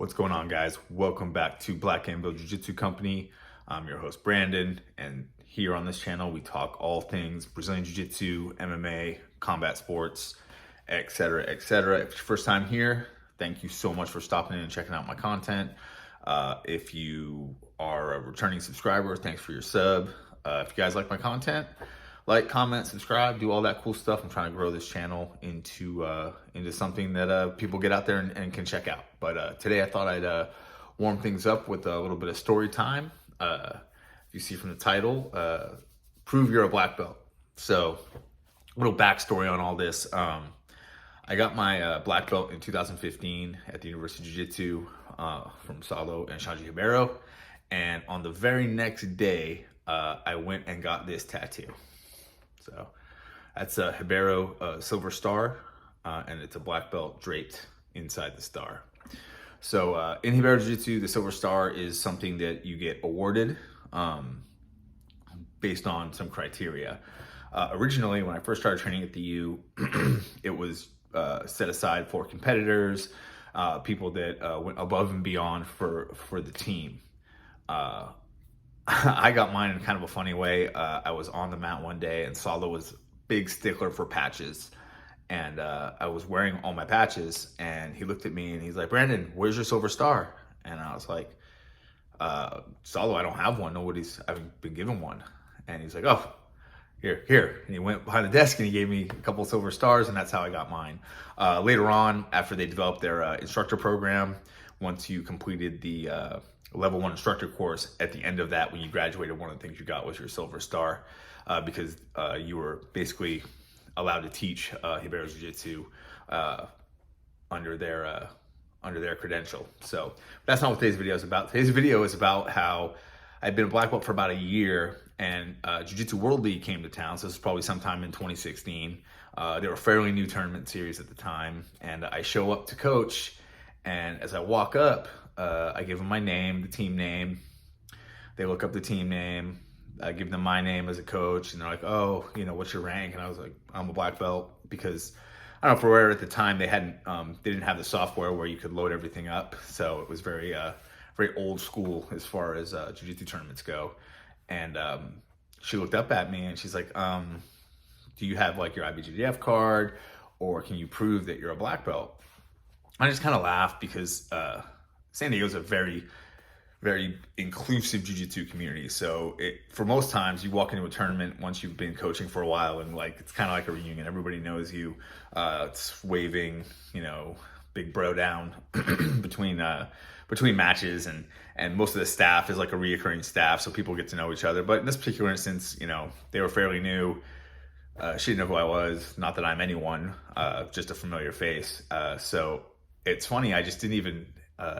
What's going on, guys? Welcome back to Black Belt Jiu-Jitsu Company. I'm your host, Brandon, and here on this channel, we talk all things Brazilian Jiu-Jitsu, MMA, combat sports, etc., etc. If it's your first time here, thank you so much for stopping in and checking out my content. If you are a returning subscriber, thanks for your sub. If you guys like my content, like, comment, subscribe, do all that cool stuff. I'm trying to grow this channel into something that people get out there and can check out. But today I thought I'd warm things up with a little bit of story time. If you see from the title, prove you're a black belt. So a little backstory on all this. I got my black belt in 2015 at the University of Jiu-Jitsu from Saulo and Shanji Ribeiro. And on the very next day, I went and got this tattoo. So that's a Ribeiro silver star, and it's a black belt draped inside the star. So in Ribeiro Jiu-Jitsu, the silver star is something that you get awarded based on some criteria. Originally, when I first started training at the U, it was set aside for competitors, people that went above and beyond for the team. I got mine in kind of a funny way. I was on the mat one day and Saulo was a big stickler for patches. And I was wearing all my patches and he looked at me and he's like, "Brandon, where's your silver star?" And I was like, "Saulo, I don't have one. I haven't been given one." And he's like, "Oh, here." And he went behind the desk and he gave me a couple silver stars, and that's how I got mine. Later on, after they developed their instructor program, once you completed the level 1 instructor course, at the end of that, when you graduated, one of the things you got was your silver star, because you were basically allowed to teach Ribeiro Jiu-Jitsu under their credential. So that's not what today's video is about. Today's video is about how I've been a black belt for about a year, and Jiu-Jitsu World League came to town. So this was probably sometime in 2016. They were a fairly new tournament series at the time, and I show up to coach, and as I walk up, I give them my name, the team name. They look up the team name. I give them my name as a coach, and they're like, "Oh, what's your rank?" And I was like, "I'm a black belt," because I don't know, for where at the time they didn't have the software where you could load everything up, so it was very old school as far as jiu-jitsu tournaments go. And she looked up at me and she's like, "Do you have like your IBJJF card, or can you prove that you're a black belt?" I just kind of laughed because San Diego's a very, very inclusive jiu-jitsu community. So for most times, you walk into a tournament once you've been coaching for a while, and like it's kind of like a reunion. Everybody knows you. It's waving, big bro down between matches, and most of the staff is like a reoccurring staff, so people get to know each other. But in this particular instance, they were fairly new. She didn't know who I was. Not that I'm anyone, just a familiar face. So it's funny. I just didn't even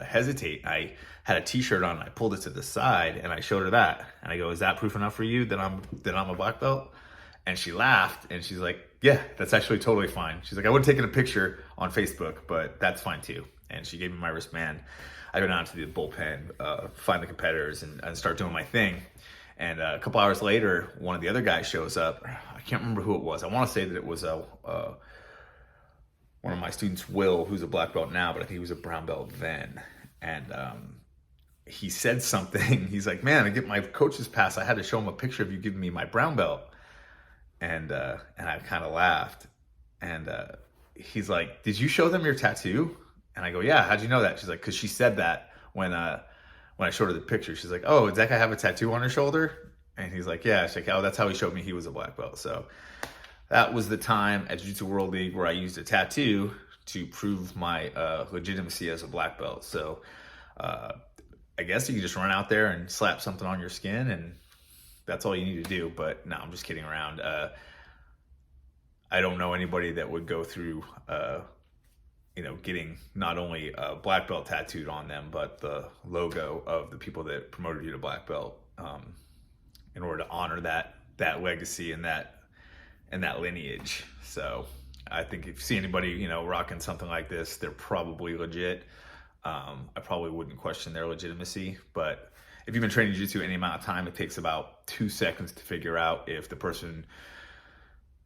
hesitate. I had a t-shirt on and I pulled it to the side and I showed her that, and I go, "Is that proof enough for you that I'm a black belt?" And she laughed and she's like, "Yeah, that's actually totally fine." She's like, "I would have taken a picture on Facebook, but that's fine too." And she gave me my wristband. I go down to the bullpen, find the competitors, and start doing my thing. And a couple hours later, one of the other guys shows up. I can't remember who it was. I want to say that it was one of my students, Will, who's a black belt now, but I think he was a brown belt then. And he said something. He's like, "Man, to get my coach's pass, I had to show him a picture of you giving me my brown belt." And I kind of laughed. And he's like, "Did you show them your tattoo?" And I go, "Yeah, how'd you know that?" She's like, "Because she said that when I showed her the picture." She's like, "Oh, does that guy have a tattoo on her shoulder?" And he's like, "Yeah." She's like, "Oh, that's how he showed me he was a black belt." So that was the time at Jiu-Jitsu World League where I used a tattoo to prove my legitimacy as a black belt. So I guess you can just run out there and slap something on your skin, and that's all you need to do. But no, I'm just kidding around. I don't know anybody that would go through, getting not only a black belt tattooed on them, but the logo of the people that promoted you to black belt, in order to honor that legacy and that lineage. So I think if you see anybody, rocking something like this, they're probably legit. I probably wouldn't question their legitimacy, but if you've been training jiu-jitsu any amount of time, it takes about 2 seconds to figure out if the person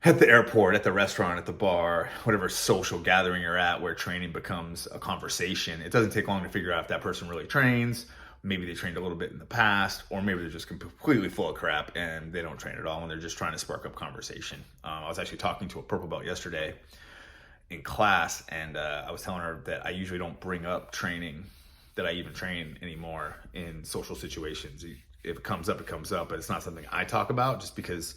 at the airport, at the restaurant, at the bar, whatever social gathering you're at where training becomes a conversation. It doesn't take long to figure out if that person really trains. Maybe they trained a little bit in the past, or maybe they're just completely full of crap and they don't train at all and they're just trying to spark up conversation. I was actually talking to a purple belt yesterday in class, and I was telling her that I usually don't bring up training, that I even train anymore in social situations. If it comes up, it comes up, but it's not something I talk about just because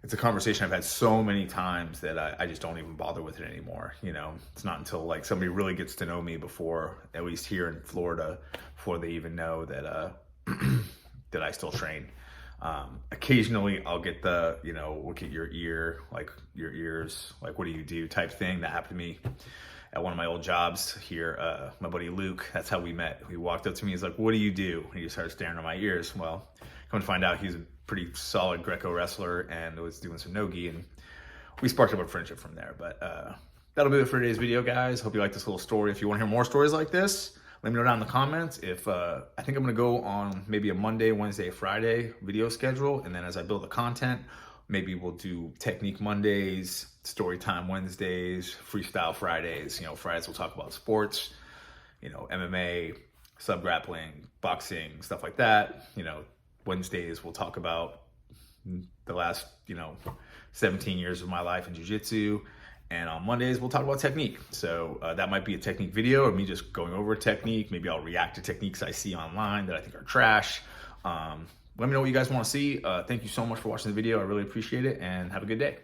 it's a conversation I've had so many times that I just don't even bother with it anymore. You know, it's not until like somebody really gets to know me before, at least here in Florida, before they even know that that I still train. Occasionally I'll get the, you know, look at your ear, like your ears, like what do you do type thing. That happened to me at one of my old jobs here. My buddy Luke, that's how we met. He walked up to me, he's like, what do you do? And he just started staring at my ears. Well, come to find out he's a pretty solid Greco wrestler and was doing some no-gi, and we sparked up a friendship from there. But that'll be it for today's video, guys. Hope you like this little story. If you want to hear more stories like this, let me know down in the comments. If I think I'm gonna go on maybe a Monday, Wednesday, Friday video schedule, and then as I build the content, maybe we'll do technique Mondays, story time Wednesdays, freestyle Fridays. You know, Fridays we'll talk about sports, you know, MMA, sub grappling, boxing, stuff like that. You know, Wednesdays we'll talk about the last, you know, 17 years of my life in jiu-jitsu. And on Mondays, we'll talk about technique. So that might be a technique video of me just going over a technique. Maybe I'll react to techniques I see online that I think are trash. Let me know what you guys want to see. Thank you so much for watching the video. I really appreciate it, and have a good day.